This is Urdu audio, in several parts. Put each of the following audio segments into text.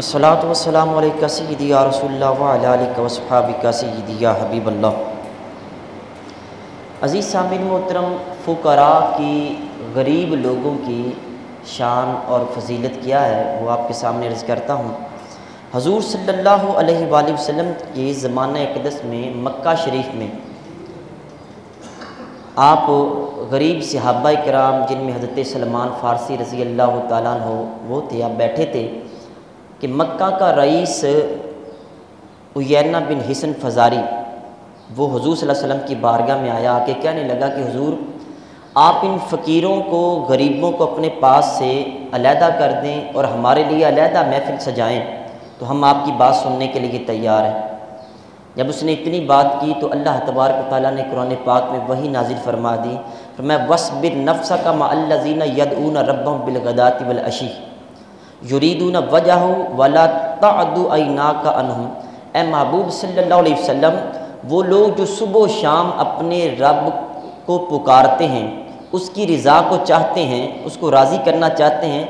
الصلاۃ والسلام علیکہ سیدی یا رسول اللہ وعلی آلہ وصحبہ سیدی یا حبیب اللہ۔ عزیز سامعین محترم، فقراء کی، غریب لوگوں کی شان اور فضیلت کیا ہے وہ آپ کے سامنے عرض کرتا ہوں۔ حضور صلی اللہ علیہ وآلہ وسلم کے زمانہ اقدس میں مکہ شریف میں آپ غریب صحابہ کرام جن میں حضرت سلمان فارسی رضی اللہ تعالیٰ عنہ وہ تھے، آپ بیٹھے تھے کہ مکہ کا رئیس عیینہ بن حصن فزاری وہ حضور صلی اللہ علیہ وسلم کی بارگاہ میں آیا، آ کے کہنے لگا کہ حضور آپ ان فقیروں کو، غریبوں کو اپنے پاس سے علیحدہ کر دیں اور ہمارے لیے علیحدہ محفل سجائیں تو ہم آپ کی بات سننے کے لیے تیار ہیں۔ جب اس نے اتنی بات کی تو اللہ تبارک و تعالیٰ نے قرآن پاک میں وحی نازل فرما دی، فرمایا وَاصْبِرْ نَفْسَكَ مَعَ الَّذِينَ يَدْعُونَ رَبَّهُمْ بِالْغَدَاةِ وَالْعَشِيِّ یریدون وجہہ ولا تعد عیناک عنہم۔ اے محبوب صلی اللہ علیہ وسلم، وہ لوگ جو صبح و شام اپنے رب کو پکارتے ہیں، اس کی رضا کو چاہتے ہیں، اس کو راضی کرنا چاہتے ہیں،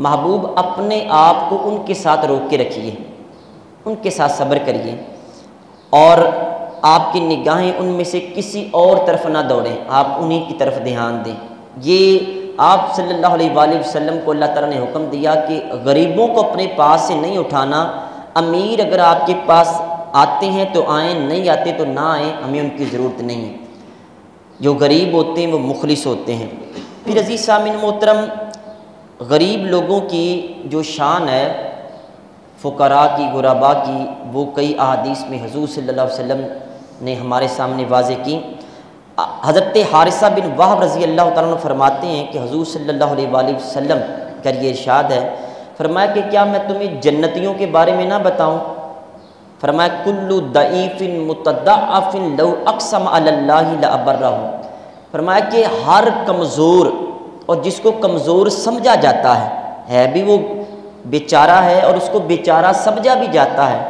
محبوب اپنے آپ کو ان کے ساتھ روک کے رکھیے، ان کے ساتھ صبر کریے اور آپ کی نگاہیں ان میں سے کسی اور طرف نہ دوڑیں، آپ انہی کی طرف دھیان دیں۔ یہ آپ صلی اللہ علیہ وآلہ وسلم کو اللہ تعالیٰ نے حکم دیا کہ غریبوں کو اپنے پاس سے نہیں اٹھانا۔ امیر اگر آپ کے پاس آتے ہیں تو آئیں، نہیں آتے تو نہ آئیں، ہمیں ان کی ضرورت نہیں ہے۔ جو غریب ہوتے ہیں وہ مخلص ہوتے ہیں۔ پھر عزیز سامعین محترم، غریب لوگوں کی جو شان ہے، فقراء کی، غرباء کی، وہ کئی احادیث میں حضور صلی اللہ علیہ وسلم نے ہمارے سامنے واضح کی۔ حضرت حارثہ بن وہب رضی اللہ تعالیٰ عنہ فرماتے ہیں کہ حضور صلی اللہ علیہ وآلہ وسلم کا یہ ارشاد ہے، فرمایا کہ کیا میں تمہیں جنتیوں کے بارے میں نہ بتاؤں؟ فرمایا کل ضعیف متضعف لو اقسم علی اللہ لابرہ۔ فرمایا کہ ہر کمزور اور جس کو کمزور سمجھا جاتا ہے بھی وہ بیچارہ ہے اور اس کو بیچارہ سمجھا بھی جاتا ہے،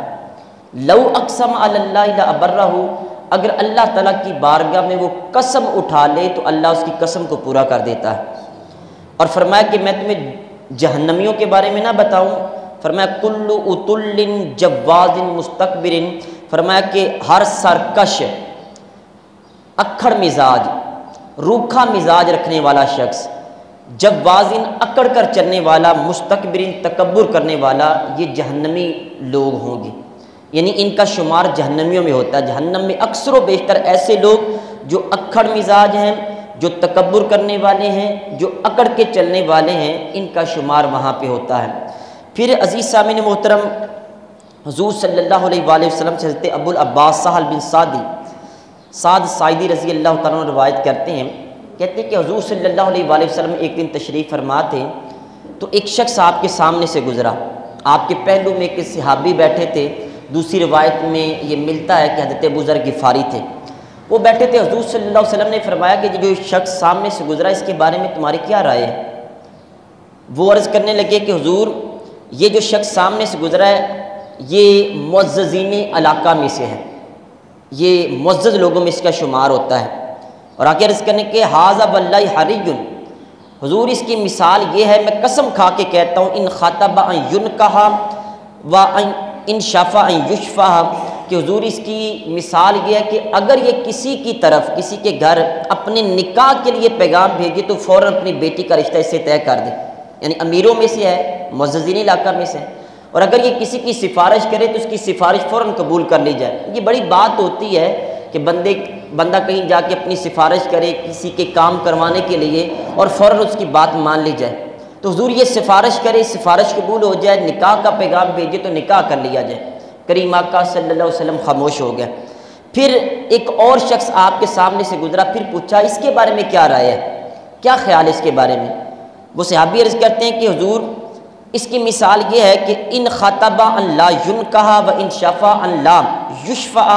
لو اقسم علی اللہ لابرہ، اگر اللہ تعالیٰ کی بارگاہ میں وہ قسم اٹھا لے تو اللہ اس کی قسم کو پورا کر دیتا ہے۔ اور فرمایا کہ میں تمہیں جہنمیوں کے بارے میں نہ بتاؤں؟ فرمایا کل اتل جواز مستکبر، فرمایا کہ ہر سرکش، اکڑ مزاج، روکھا مزاج رکھنے والا شخص، جواز اکڑ کر چلنے والا، مستکبر تکبر کرنے والا، یہ جہنمی لوگ ہوں گے، یعنی ان کا شمار جہنمیوں میں ہوتا ہے۔ جہنم میں اکثر و بیشتر ایسے لوگ جو اکڑ مزاج ہیں، جو تکبر کرنے والے ہیں، جو اکڑ کے چلنے والے ہیں، ان کا شمار وہاں پہ ہوتا ہے۔ پھر عزیز سامعین محترم، حضور صلی اللہ علیہ وآلہ وسلم سے حضرت ابو العباس سہل بن سعد ساعدی رضی اللہ تعالیٰ عنہ روایت کرتے ہیں، کہتے ہیں کہ حضور صلی اللہ علیہ وآلہ وسلم ایک دن تشریف فرما تھے تو ایک شخص آپ کے سامنے سے گزرا، آپ کے پہلو میں ایک صحابی بیٹھے تھے، دوسری روایت میں یہ ملتا ہے کہ حضرت ابو ذر غفاری تھے، وہ بیٹھے تھے۔ حضور صلی اللہ علیہ وسلم نے فرمایا کہ جو شخص سامنے سے گزرا اس کے بارے میں تمہاری کیا رائے ہے؟ وہ عرض کرنے لگے کہ حضور یہ جو شخص سامنے سے گزرا ہے یہ معززین علاقہ میں سے ہے، یہ معزز لوگوں میں اس کا شمار ہوتا ہے۔ اور آگے عرض کرنے کے ھذا واللہ حری، حضور اس کی مثال یہ ہے، میں قسم کھا کے کہتا ہوں، ان خطب ان ینکح و ان شفع ان یشفع، کہ حضور اس کی مثال یہ ہے کہ اگر یہ کسی کی طرف، کسی کے گھر اپنے نکاح کے لیے پیغام بھیجے تو فوراً اپنی بیٹی کا رشتہ اس سے طے کر دے، یعنی امیروں میں سے ہے، معززین علاقہ میں سے ہے، اور اگر یہ کسی کی سفارش کرے تو اس کی سفارش فوراً قبول کر لی جائے۔ یہ بڑی بات ہوتی ہے کہ بندہ کہیں جا کے اپنی سفارش کرے کسی کے کام کروانے کے لیے اور فوراً اس کی بات مان لی جائے، تو حضور یہ سفارش کرے، سفارش قبول ہو جائے، نکاح کا پیغام بھیجے تو نکاح کر لیا جائے۔ کریم آقا صلی اللہ علیہ وسلم خاموش ہو گیا۔ پھر ایک اور شخص آپ کے سامنے سے گزرا، پھر پوچھا اس کے بارے میں کیا رائے ہے، کیا خیال ہے اس کے بارے میں؟ وہ صحابی عرض کرتے ہیں کہ حضور اس کی مثال یہ ہے کہ ان خطب ان لا ینکح و ان شفع ان لا یشفع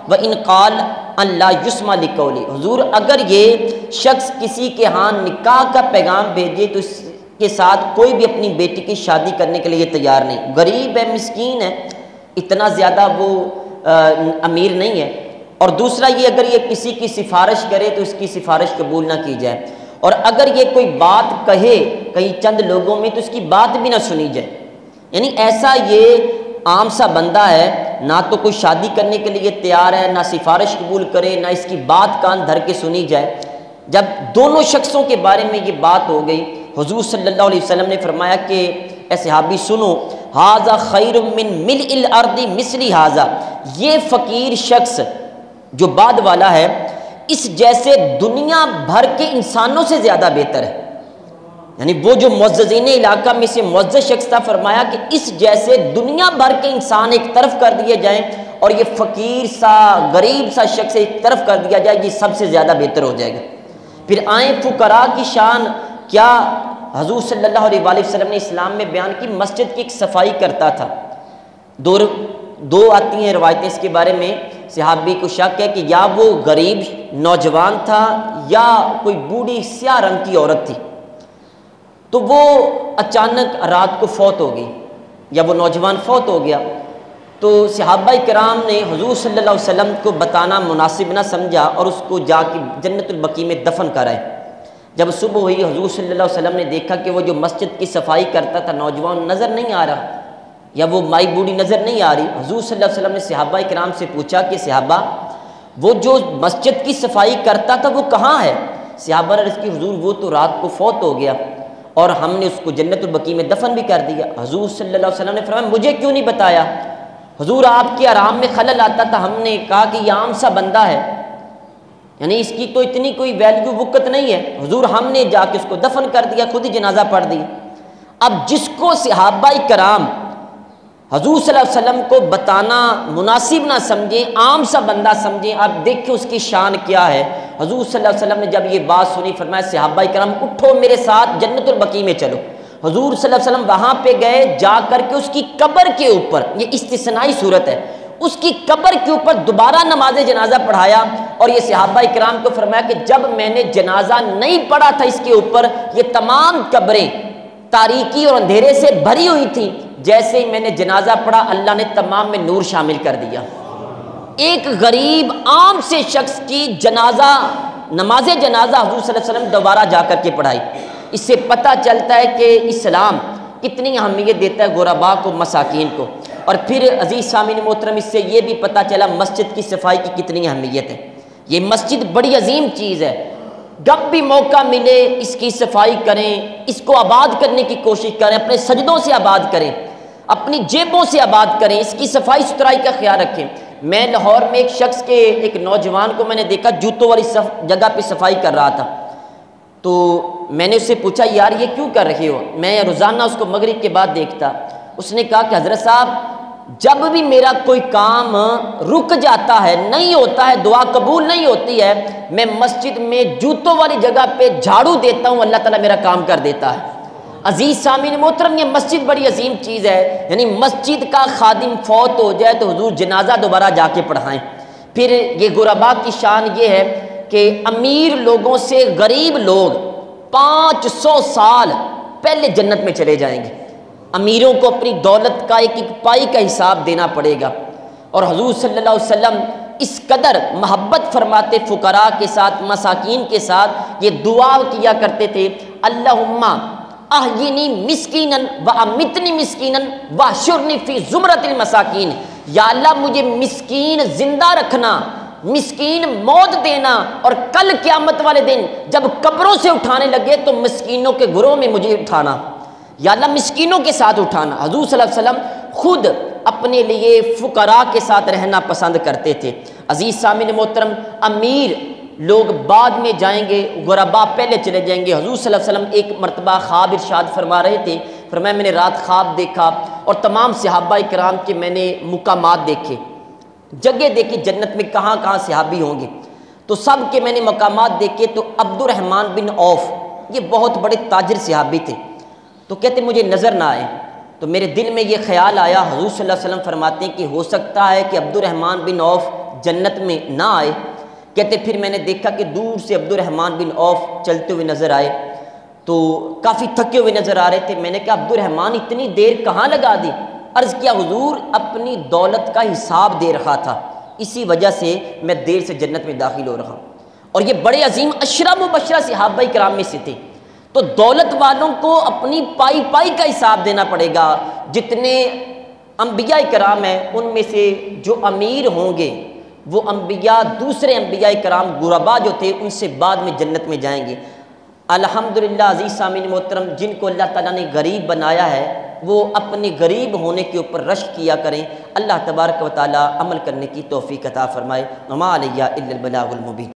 و ان قال ان لا یسمع لقولی، حضور اگر یہ شخص کسی کے ہاں نکاح کا پیغام بھیجے تو اس کے ساتھ کوئی بھی اپنی بیٹی کی شادی کرنے کے لیے تیار نہیں، غریب ہے، مسکین ہے، اتنا زیادہ وہ امیر نہیں ہے، اور دوسرا یہ اگر یہ کسی کی سفارش کرے تو اس کی سفارش قبول نہ کی جائے، اور اگر یہ کوئی بات کہے کہیں چند لوگوں میں تو اس کی بات بھی نہ سنی جائے، یعنی ایسا یہ عام سا بندہ ہے، نہ تو کوئی شادی کرنے کے لیے تیار ہے، نہ سفارش قبول کرے، نہ اس کی بات کان دھر کے سنی جائے۔ جب دونوں شخصوں کے بارے میں یہ بات ہو گئی، حضور صلی اللہ علیہ وسلم نے فرمایا کہ اے صحابی سنو، ھذا خیر من ملء الارض مثلی ھذا، یہ فقیر شخص جو بعد والا ہے اس جیسے دنیا بھر کے انسانوں سے زیادہ بہتر ہے۔ یعنی وہ جو معززین علاقہ میں سے معزز شخص تھا، فرمایا کہ اس جیسے دنیا بھر کے انسان ایک طرف کر دیے جائیں اور یہ فقیر سا غریب سا شخص ایک طرف کر دیا جائے، یہ سب سے زیادہ بہتر ہو جائے گا۔ پھر آئیں فقراء کی شان، کیا حضور صلی اللہ علیہ وآلہ وسلم نے اسلام میں بیان کی، مسجد کی ایک صفائی کرتا تھا۔ دو آتی ہیں روایتیں اس کے بارے میں، صحابی کو شک ہے کہ یا وہ غریب نوجوان تھا یا کوئی بوڑھی سیاہ رنگ کی عورت تھی، تو وہ اچانک رات کو فوت ہو گئی یا وہ نوجوان فوت ہو گیا، تو صحابہ کرام نے حضور صلی اللہ علیہ وسلم کو بتانا مناسب نہ سمجھا اور اس کو جا کے جنت البقیع میں دفن کرائے۔ جب صبح ہوئی، حضور صلی اللہ علیہ وسلم نے دیکھا کہ وہ جو مسجد کی صفائی کرتا تھا نوجوان نظر نہیں آ رہا، یا وہ مائی بوڑھی نظر نہیں آ رہی۔ حضور صلی اللہ علیہ وسلم نے صحابہ کرام سے پوچھا کہ صحابہ، وہ جو مسجد کی صفائی کرتا تھا وہ کہاں ہے؟ صحابہ نے عرض کی حضور وہ تو رات کو فوت ہو گیا اور ہم نے اس کو جنت البقیع میں دفن بھی کر دیا۔ حضور صلی اللہ علیہ وسلم نے فرمایا مجھے کیوں نہیں بتایا؟ حضور آپ کے آرام میں خلل آتا تھا، ہم نے کہا کہ یہ عام سا بندہ ہے، یعنی اس کی تو اتنی کوئی ویلیو وقت نہیں ہے، حضور ہم نے جا کے اس کو دفن کر دیا، خود ہی جنازہ پڑھ دیا۔ اب جس کو صحابہ کرام حضور صلی اللہ علیہ وسلم کو بتانا مناسب نہ سمجھیں، عام سا بندہ سمجھیں، اب دیکھیں اس کی شان کیا ہے۔ حضور صلی اللہ علیہ وسلم نے جب یہ بات سنی، فرمایا صحابہ کرام اٹھو میرے ساتھ جنت البقیع میں چلو۔ حضور صلی اللہ علیہ وسلم وہاں پہ گئے، جا کر کے اس کی قبر کے اوپر، یہ استثنائی صورت ہے، اس کی قبر کے اوپر دوبارہ نماز جنازہ پڑھایا، اور یہ صحابہ کرام کو فرمایا کہ جب میں نے جنازہ نہیں پڑھا تھا اس کے اوپر، یہ تمام قبریں تاریکی اور اندھیرے سے بھری ہوئی تھیں، جیسے ہی میں نے جنازہ پڑھا اللہ نے تمام میں نور شامل کر دیا۔ ایک غریب عام سے شخص کی نماز جنازہ حضور صلی اللہ علیہ وسلم دوبارہ جا کر کے پڑھائی۔ اس سے پتہ چلتا ہے کہ اسلام کتنی اہمیت دیتا ہے غرباء کو، مساکین کو۔ اور پھر عزیز سامعین محترم، اس سے یہ بھی پتہ چلا مسجد کی صفائی کی کتنی اہمیت ہے۔ یہ مسجد بڑی عظیم چیز ہے، جب بھی موقع ملے اس کی صفائی کریں، اس کو آباد کرنے کی کوشش کریں، اپنے سجدوں سے آباد کریں، اپنی جیبوں سے آباد کریں، اس کی صفائی ستھرائی کا خیال رکھیں۔ میں لاہور میں ایک شخص کے، ایک نوجوان کو میں نے دیکھا جوتوں والی جگہ پہ صفائی کر رہا تھا، تو میں نے اس سے پوچھا یار یہ کیوں کر رہے ہو؟ میں روزانہ اس کو مغرب کے بعد دیکھتا۔ اس نے کہا کہ حضرت صاحب جب بھی میرا کوئی کام رک جاتا ہے، نہیں ہوتا ہے، دعا قبول نہیں ہوتی ہے، میں مسجد میں جوتوں والی جگہ پہ جھاڑو دیتا ہوں، اللہ تعالیٰ میرا کام کر دیتا ہے۔ عزیز سامعین محترم، یہ مسجد بڑی عظیم چیز ہے، یعنی مسجد کا خادم فوت ہو جائے تو حضور جنازہ دوبارہ جا کے پڑھائیں۔ پھر یہ غرباء کی شان یہ ہے کہ امیر لوگوں سے غریب لوگ 500 سال پہلے جنت میں چلے جائیں گے۔ امیروں کو اپنی دولت کا ایک ایک پائی کا حساب دینا پڑے گا، اور حضور صلی اللہ علیہ وسلم اس قدر محبت فرماتے فقراء کے ساتھ، مساکین کے ساتھ، یہ دعا کیا کرتے تھے اللہم احیینی مسکینا و امیتنی مسکینا واحشرنی فی زمرۃ المساکین، یا اللہ مجھے مسکین زندہ رکھنا، مسکین موت دینا، اور کل قیامت والے دن جب قبروں سے اٹھانے لگے تو مسکینوں کے گروہ میں مجھے اٹھانا، یا اللہ مسکینوں کے ساتھ اٹھانا۔ حضور صلی اللہ علیہ وسلم خود اپنے لیے فقراء کے ساتھ رہنا پسند کرتے تھے۔ عزیز سامعین محترم، امیر لوگ بعد میں جائیں گے، غرباء پہلے چلے جائیں گے۔ حضور صلی اللہ علیہ وسلم ایک مرتبہ خواب ارشاد فرما رہے تھے، فرمایا میں نے رات خواب دیکھا اور تمام صحابہ کرام کے میں نے مقامات دیکھے، جگہ دیکھی جنت میں کہاں کہاں صحابی ہوں گے، تو سب کے میں نے مقامات دیکھے، تو عبد الرحمن بن عوف یہ بہت بڑے تاجر صحابی تھے، تو کہتے مجھے نظر نہ آئے، تو میرے دل میں یہ خیال آیا، حضور صلی اللہ علیہ وسلم فرماتے ہیں کہ ہو سکتا ہے کہ عبد الرحمن بن عوف جنت میں نہ آئے۔ کہتے پھر میں نے دیکھا کہ دور سے عبد الرحمن بن عوف چلتے ہوئے نظر آئے، تو کافی تھکے ہوئے نظر آ رہے تھے۔ میں نے کہا عبد الرحمن اتنی دیر کہاں لگا دی؟ عرض کیا حضور اپنی دولت کا حساب دے رہا تھا، اسی وجہ سے میں دیر سے جنت میں داخل ہو رہا ہوں۔ اور یہ بڑے عظیم عشرہ مبشرہ صحابہ کرام میں سے تھے۔ تو دولت والوں کو اپنی پائی پائی کا حساب دینا پڑے گا۔ جتنے انبیاء کرام ہیں ان میں سے جو امیر ہوں گے وہ انبیاء، دوسرے انبیاء کرام غربا جو تھے ان سے بعد میں جنت میں جائیں گے۔ الحمدللہ عزیز سامعین محترم، جن کو اللہ تعالیٰ نے غریب بنایا ہے وہ اپنے غریب ہونے کے اوپر رشک کیا کریں۔ اللہ تبارک و تعالیٰ عمل کرنے کی توفیق عطا فرمائے۔ وما علیہ الا البلاغ المبین۔